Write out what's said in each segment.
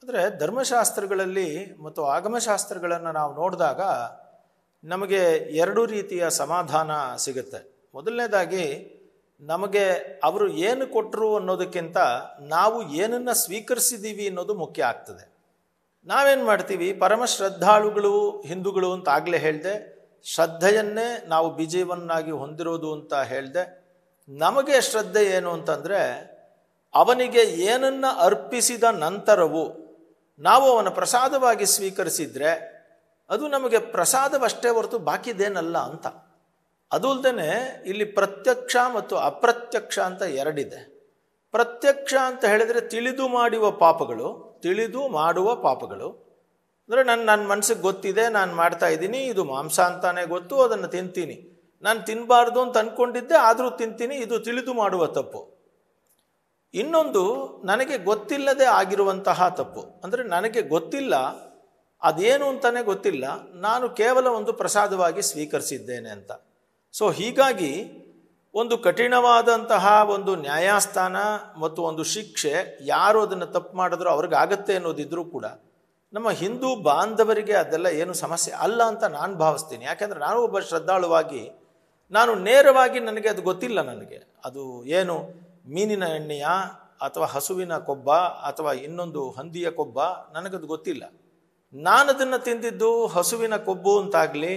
ಅಂದರೆ ಧರ್ಮಶಾಸ್ತ್ರಗಳಲ್ಲಿ ಮತ್ತು ಆಗಮಶಾಸ್ತ್ರಗಳನ್ನು ನಾವು ನೋಡಿದಾಗ ನಮಗೆ ಎರಡು ರೀತಿಯ ಸಮಾಧಾನ ಸಿಗುತ್ತೆ. ಮೊದಲನೇದಾಗಿ ನಮಗೆ ಅವರು ಏನು ಕೊಟ್ಟರು ಅನ್ನೋದಕ್ಕಿಂತ ನಾವು ಏನನ್ನು ಸ್ವೀಕರಿಸಿದ್ದೀವಿ ಅನ್ನೋದು ಮುಖ್ಯ ಆಗ್ತದೆ. ನಾವೇನು ಮಾಡ್ತೀವಿ, ಪರಮ ಶ್ರದ್ಧಾಳುಗಳು ಹಿಂದೂಗಳು ಅಂತ ಆಗಲೇ ಹೇಳಿದೆ, ಶ್ರದ್ಧೆಯನ್ನೇ ನಾವು ಬೀಜವನ್ನಾಗಿ ಹೊಂದಿರೋದು ಅಂತ ಹೇಳಿದೆ. ನಮಗೆ ಶ್ರದ್ಧೆ ಏನು ಅಂತಂದರೆ, ಅವನಿಗೆ ಏನನ್ನು ಅರ್ಪಿಸಿದ ನಂತರವೂ ನಾವು ಅವನ ಪ್ರಸಾದವಾಗಿ ಸ್ವೀಕರಿಸಿದರೆ ಅದು ನಮಗೆ ಪ್ರಸಾದವಷ್ಟೇ ಹೊರತು ಬಾಕಿದೇನಲ್ಲ ಅಂತ. ಅದು ಅಲ್ಲದೆ ಇಲ್ಲಿ ಪ್ರತ್ಯಕ್ಷ ಮತ್ತು ಅಪ್ರತ್ಯಕ್ಷ ಅಂತ ಎರಡಿದೆ. ಪ್ರತ್ಯಕ್ಷ ಅಂತ ಹೇಳಿದರೆ ತಿಳಿದು ಮಾಡುವ ಪಾಪಗಳು ಅಂದರೆ ನನ್ನ ಮನಸ್ಸಿಗೆ ಗೊತ್ತಿದೆ, ನಾನು ಮಾಡ್ತಾ ಇದ್ದೀನಿ, ಇದು ಮಾಂಸ ಅಂತಾನೆ ಗೊತ್ತು, ಅದನ್ನು ತಿಂತೀನಿ. ನಾನು ತಿನ್ನಬಾರ್ದು ಅಂತ ಅಂದ್ಕೊಂಡಿದ್ದೆ, ಆದರೂ ತಿಂತೀನಿ, ಇದು ತಿಳಿದು ಮಾಡುವ ತಪ್ಪು. ಇನ್ನೊಂದು ನನಗೆ ಗೊತ್ತಿಲ್ಲದೆ ಆಗಿರುವಂತಹ ತಪ್ಪು, ಅಂದರೆ ನನಗೆ ಗೊತ್ತಿಲ್ಲ, ಅದೇನು ಅಂತಾನೆ ಗೊತ್ತಿಲ್ಲ, ನಾನು ಕೇವಲ ಒಂದು ಪ್ರಸಾದವಾಗಿ ಸ್ವೀಕರಿಸಿದ್ದೇನೆ ಅಂತ. ಸೊ ಹೀಗಾಗಿ ಒಂದು ಕಠಿಣವಾದಂತಹ ಒಂದು ನ್ಯಾಯಸ್ಥಾನ ಮತ್ತು ಒಂದು ಶಿಕ್ಷೆ ಯಾರು ಅದನ್ನು ತಪ್ಪು ಮಾಡಿದ್ರೂ ಅವ್ರಿಗಾಗತ್ತೆ ಅನ್ನೋದಿದ್ರೂ ಕೂಡ ನಮ್ಮ ಹಿಂದೂ ಬಾಂಧವರಿಗೆ ಅದೆಲ್ಲ ಏನು ಸಮಸ್ಯೆ ಅಲ್ಲ ಅಂತ ನಾನು ಭಾವಿಸ್ತೀನಿ. ಯಾಕೆಂದರೆ ನಾನು ಒಬ್ಬ ಶ್ರದ್ಧಾಳುವಾಗಿ ನಾನು ನೇರವಾಗಿ ನನಗೆ ಅದು ಗೊತ್ತಿಲ್ಲ, ನನಗೆ ಅದು ಏನು ಮೀನಿನ ಎಣ್ಣೆಯ ಅಥವಾ ಹಸುವಿನ ಕೊಬ್ಬ ಅಥವಾ ಇನ್ನೊಂದು ಹಂದಿಯ ಕೊಬ್ಬ ನನಗದು ಗೊತ್ತಿಲ್ಲ. ನಾನದನ್ನು ತಿಂದಿದ್ದು ಹಸುವಿನ ಕೊಬ್ಬು ಅಂತಾಗಲಿ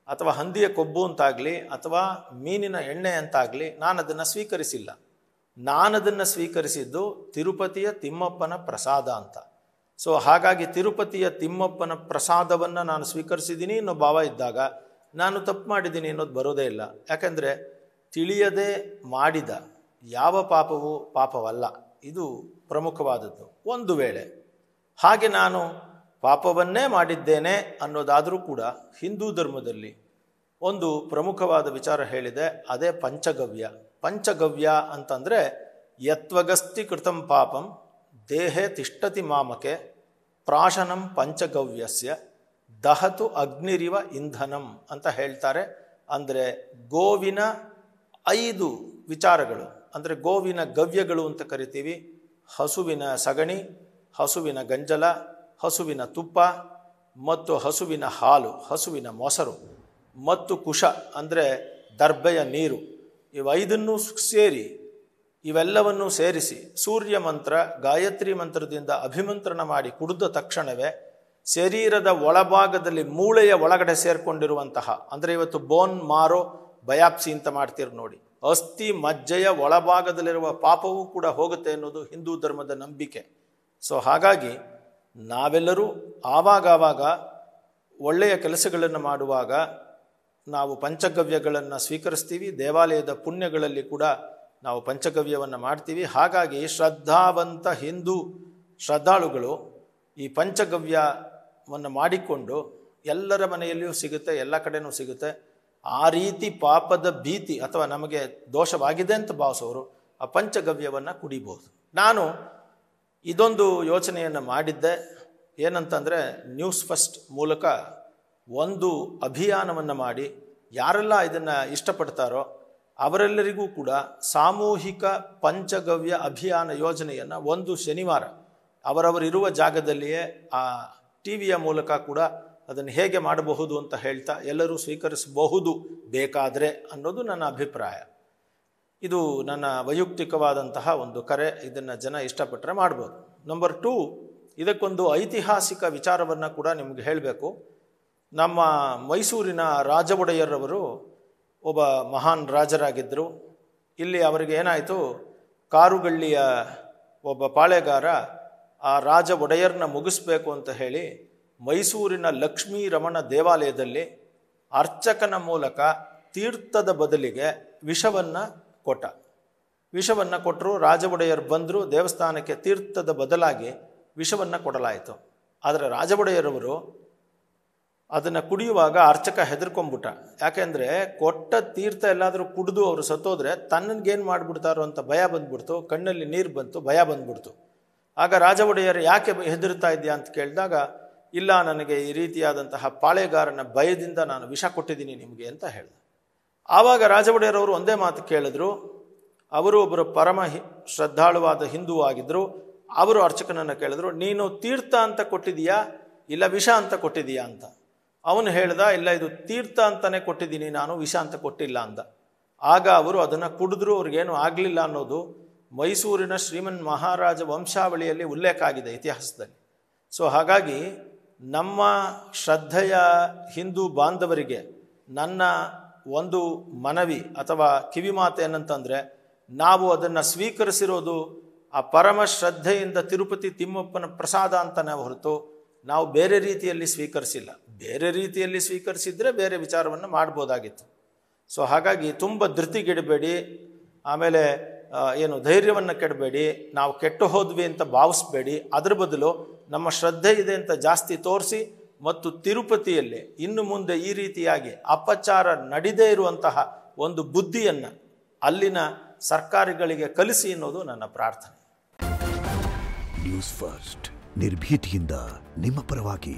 ಅಥವಾ ಹಂದಿಯ ಕೊಬ್ಬು ಅಂತಾಗಲಿ ಅಥವಾ ಮೀನಿನ ಎಣ್ಣೆ ಅಂತಾಗಲಿ ನಾನದನ್ನು ಸ್ವೀಕರಿಸಿಲ್ಲ. ನಾನದನ್ನು ಸ್ವೀಕರಿಸಿದ್ದು ತಿರುಪತಿಯ ತಿಮ್ಮಪ್ಪನ ಪ್ರಸಾದ ಅಂತ. ಸೊ ಹಾಗಾಗಿ ತಿರುಪತಿಯ ತಿಮ್ಮಪ್ಪನ ಪ್ರಸಾದವನ್ನು ನಾನು ಸ್ವೀಕರಿಸಿದ್ದೀನಿ ಅನ್ನೋ ಭಾವ ಇದ್ದಾಗ ನಾನು ತಪ್ಪು ಮಾಡಿದ್ದೀನಿ ಅನ್ನೋದು ಬರೋದೇ ಇಲ್ಲ. ಯಾಕೆಂದರೆ ತಿಳಿಯದೆ ಮಾಡಿದ ಯಾವ ಪಾಪವೂ ಪಾಪವಲ್ಲ, ಇದು ಪ್ರಮುಖವಾದದ್ದು. ಒಂದು ವೇಳೆ ಹಾಗೆ ನಾನು ಪಾಪವನ್ನೇ ಮಾಡಿದ್ದೇನೆ ಅನ್ನೋದಾದರೂ ಕೂಡ ಹಿಂದೂ ಧರ್ಮದಲ್ಲಿ ಒಂದು ಪ್ರಮುಖವಾದ ವಿಚಾರ ಹೇಳಿದೆ, ಅದೇ ಪಂಚಗವ್ಯ. ಪಂಚಗವ್ಯ ಅಂತಂದರೆ ಯತ್ವಗಸ್ತಿ ಕೃತಂ ಪಾಪಂ ದೇಹೆ ತಿಷ್ಠತಿ ಮಾಮಕೆ ಪ್ರಾಶನಂ ಪಂಚಗವ್ಯಸ್ಯ ದಹತು ಅಗ್ನಿರಿವ ಇಂಧನಂ ಅಂತ ಹೇಳ್ತಾರೆ. ಅಂದರೆ ಗೋವಿನ 5 ವಿಚಾರಗಳು, ಅಂದರೆ ಗೋವಿನ ಗವ್ಯಗಳು ಅಂತ ಕರಿತೀವಿ. ಹಸುವಿನ ಸಗಣಿ, ಹಸುವಿನ ಗಂಜಲ, ಹಸುವಿನ ತುಪ್ಪ ಮತ್ತು ಹಸುವಿನ ಹಾಲು, ಹಸುವಿನ ಮೊಸರು ಮತ್ತು ಕುಶ ಅಂದರೆ ದರ್ಬೆಯ ನೀರು, ಇವು 5 ಇವೆಲ್ಲವನ್ನೂ ಸೇರಿಸಿ ಸೂರ್ಯ ಮಂತ್ರ ಗಾಯತ್ರಿ ಮಂತ್ರದಿಂದ ಅಭಿಮಂತ್ರಣ ಮಾಡಿ ಕುಡಿದ ತಕ್ಷಣವೇ ಶರೀರದ ಒಳಭಾಗದಲ್ಲಿ ಮೂಳೆಯ ಒಳಗಡೆ ಸೇರಿಕೊಂಡಿರುವಂತಹ, ಅಂದರೆ ಇವತ್ತು ಬೋನ್ ಮಾರೋ ಬಯಾಪ್ಸಿ ಅಂತ ಮಾಡ್ತೀರಿ ನೋಡಿ, ಅಸ್ಥಿ ಮಜ್ಜೆಯ ಒಳಭಾಗದಲ್ಲಿರುವ ಪಾಪವೂ ಕೂಡ ಹೋಗುತ್ತೆ ಅನ್ನೋದು ಹಿಂದೂ ಧರ್ಮದ ನಂಬಿಕೆ. ಸೊ ಹಾಗಾಗಿ ನಾವೆಲ್ಲರೂ ಆವಾಗ ಒಳ್ಳೆಯ ಕೆಲಸಗಳನ್ನು ಮಾಡುವಾಗ ನಾವು ಪಂಚಗವ್ಯಗಳನ್ನು ಸ್ವೀಕರಿಸ್ತೀವಿ. ದೇವಾಲಯದ ಪುಣ್ಯಗಳಲ್ಲಿ ಕೂಡ ನಾವು ಪಂಚಗವ್ಯವನ್ನು ಮಾಡ್ತೀವಿ. ಹಾಗಾಗಿ ಶ್ರದ್ಧಾವಂತ ಹಿಂದೂ ಶ್ರದ್ಧಾಳುಗಳು ಈ ಪಂಚಗವ್ಯವನ್ನು ಮಾಡಿಕೊಂಡು ಎಲ್ಲರ ಮನೆಯಲ್ಲಿಯೂ ಸಿಗುತ್ತೆ, ಎಲ್ಲ ಕಡೆಯೂ ಸಿಗುತ್ತೆ. ಆ ರೀತಿ ಪಾಪದ ಭೀತಿ ಅಥವಾ ನಮಗೆ ದೋಷವಾಗಿದೆ ಅಂತ ಭಾವಿಸೋರು ಆ ಪಂಚಗವ್ಯವನ್ನು ಕುಡಿಬಹುದು. ನಾನು ಇದೊಂದು ಯೋಚನೆಯನ್ನು ಮಾಡಿದ್ದೆ, ಏನಂತಂದರೆ ನ್ಯೂಸ್ ಫಸ್ಟ್ ಮೂಲಕ ಒಂದು ಅಭಿಯಾನವನ್ನು ಮಾಡಿ ಯಾರೆಲ್ಲ ಇದನ್ನು ಇಷ್ಟಪಡ್ತಾರೋ ಅವರೆಲ್ಲರಿಗೂ ಕೂಡ ಸಾಮೂಹಿಕ ಪಂಚಗವ್ಯ ಅಭಿಯಾನ ಯೋಜನೆಯನ್ನು ಒಂದು ಶನಿವಾರ ಅವರವರಿರುವ ಜಾಗದಲ್ಲಿಯೇ ಆ ಟಿವಿಯ ಮೂಲಕ ಕೂಡ ಅದನ್ನು ಹೇಗೆ ಮಾಡಬಹುದು ಅಂತ ಹೇಳ್ತಾ ಎಲ್ಲರೂ ಸ್ವೀಕರಿಸಬಹುದು ಬೇಕಾದರೆ ಅನ್ನೋದು ನನ್ನ ಅಭಿಪ್ರಾಯ. ಇದು ನನ್ನ ವೈಯಕ್ತಿಕವಾದಂತಹ ಒಂದು ಕರೆ, ಇದನ್ನು ಜನ ಇಷ್ಟಪಟ್ಟರೆ ಮಾಡ್ಬೋದು. ನಂಬರ್ 2, ಇದಕ್ಕೊಂದು ಐತಿಹಾಸಿಕ ವಿಚಾರವನ್ನು ಕೂಡ ನಿಮಗೆ ಹೇಳಬೇಕು. ನಮ್ಮ ಮೈಸೂರಿನ ರಾಜ ಒಡೆಯರವರು ಒಬ್ಬ ಮಹಾನ್ ರಾಜರಾಗಿದ್ದರು. ಇಲ್ಲಿ ಅವರಿಗೆ ಏನಾಯಿತು, ಕಾರುಗಳ್ಳಿಯ ಒಬ್ಬ ಪಾಳೆಗಾರ ಆ ರಾಜ ಒಡೆಯರನ್ನ ಮುಗಿಸ್ಬೇಕು ಅಂತ ಹೇಳಿ ಮೈಸೂರಿನ ಲಕ್ಷ್ಮೀ ರಮಣ ದೇವಾಲಯದಲ್ಲಿ ಅರ್ಚಕನ ಮೂಲಕ ತೀರ್ಥದ ಬದಲಿಗೆ ವಿಷವನ್ನು ಕೊಟ್ಟರು. ರಾಜ ಒಡೆಯರು ಬಂದರು, ದೇವಸ್ಥಾನಕ್ಕೆ ತೀರ್ಥದ ಬದಲಾಗಿ ವಿಷವನ್ನು ಕೊಡಲಾಯಿತು. ಆದರೆ ರಾಜ ಒಡೆಯರವರು ಅದನ್ನು ಕುಡಿಯುವಾಗ ಅರ್ಚಕ ಹೆದರ್ಕೊಂಡ್ಬಿಟ್ಟ. ಯಾಕೆಂದರೆ ಕೊಟ್ಟ ತೀರ್ಥ ಎಲ್ಲಾದರೂ ಕುಡಿದು ಅವರು ಸತ್ತೋದ್ರೆ ತನ್ನಗೇನು ಮಾಡಿಬಿಡ್ತಾರೋ ಅಂತ ಭಯ ಬಂದ್ಬಿಡ್ತು, ಕಣ್ಣಲ್ಲಿ ನೀರು ಬಂತು, ಭಯ ಬಂದ್ಬಿಡ್ತು. ಆಗ ರಾಜ ಒಡೆಯರು ಯಾಕೆ ಹೆದರ್ತಾ ಇದೆಯಾ ಅಂತ ಕೇಳಿದಾಗ, ಇಲ್ಲ, ನನಗೆ ಈ ರೀತಿಯಾದಂತಹ ಪಾಳೆಗಾರನ ಭಯದಿಂದ ನಾನು ವಿಷ ಕೊಟ್ಟಿದ್ದೀನಿ ನಿಮಗೆ ಅಂತ ಹೇಳಿದೆ. ಆವಾಗ ರಾಜ ಒಡೆಯರವರು ಒಂದೇ ಮಾತು ಕೇಳಿದ್ರು. ಅವರು ಒಬ್ಬರು ಪರಮ ಶ್ರದ್ಧಾಳುವಾದ ಹಿಂದೂ ಆಗಿದ್ದರು. ಅವರು ಅರ್ಚಕನನ್ನು ಕೇಳಿದ್ರು, ನೀನು ತೀರ್ಥ ಅಂತ ಕೊಟ್ಟಿದೀಯಾ ಇಲ್ಲ ವಿಷ ಅಂತ ಕೊಟ್ಟಿದೀಯಾ ಅಂತ. ಅವನು ಹೇಳ್ದ, ಇಲ್ಲ ಇದು ತೀರ್ಥ ಅಂತಲೇ ಕೊಟ್ಟಿದ್ದೀನಿ ನಾನು, ವಿಷ ಅಂತ ಕೊಟ್ಟಿಲ್ಲ ಅಂದ. ಆಗ ಅವರು ಅದನ್ನು ಕುಡಿದ್ರು, ಅವ್ರಿಗೇನು ಆಗಲಿಲ್ಲ ಅನ್ನೋದು ಮೈಸೂರಿನ ಶ್ರೀಮನ್ ಮಹಾರಾಜ ವಂಶಾವಳಿಯಲ್ಲಿ ಉಲ್ಲೇಖ ಆಗಿದೆ ಇತಿಹಾಸದಲ್ಲಿ. ಸೊ ಹಾಗಾಗಿ ನಮ್ಮ ಶ್ರದ್ಧೆಯ ಹಿಂದೂ ಬಾಂಧವರಿಗೆ ನನ್ನ ಒಂದು ಮನವಿ ಅಥವಾ ಕಿವಿಮಾತು ಏನಂತಂದರೆ, ನಾವು ಅದನ್ನು ಸ್ವೀಕರಿಸಿರೋದು ಆ ಪರಮ ಶ್ರದ್ಧೆಯಿಂದ ತಿರುಪತಿ ತಿಮ್ಮಪ್ಪನ ಪ್ರಸಾದ ಅಂತಲೇ ಹೊರತು ನಾವು ಬೇರೆ ರೀತಿಯಲ್ಲಿ ಸ್ವೀಕರಿಸಿಲ್ಲ. ಬೇರೆ ರೀತಿಯಲ್ಲಿ ಸ್ವೀಕರಿಸಿದರೆ ಬೇರೆ ವಿಚಾರವನ್ನು ಮಾಡ್ಬೋದಾಗಿತ್ತು. ಸೊ ಹಾಗಾಗಿ ತುಂಬ ಧೃತಿಗೆಡಬೇಡಿ, ಆಮೇಲೆ ಏನು ಧೈರ್ಯವನ್ನು ಕೆಡಬೇಡಿ, ನಾವು ಕೆಟ್ಟು ಹೋದ್ವಿ ಅಂತ ಭಾವಿಸ್ಬೇಡಿ. ಅದರ ಬದಲು ನಮ್ಮ ಶ್ರದ್ಧೆ ಇದೆ ಅಂತ ಜಾಸ್ತಿ ತೋರಿಸಿ ಮತ್ತು ತಿರುಪತಿಯಲ್ಲಿ ಇನ್ನು ಮುಂದೆ ಈ ರೀತಿಯಾಗಿ ಅಪಚಾರ ನಡೀದೇ ಇರುವಂತಹ ಒಂದು ಬುದ್ಧಿಯನ್ನು ಅಲ್ಲಿನ ಸರ್ಕಾರಿಗಳಿಗೆ ಕಲಿಸಿ ಅನ್ನೋದು ನನ್ನ ಪ್ರಾರ್ಥನೆ. ನ್ಯೂಸ್ ಫಸ್ಟ್ ನಿರ್ಭೀತಿಯಿಂದ ನಿಮ್ಮ ಪರವಾಗಿ.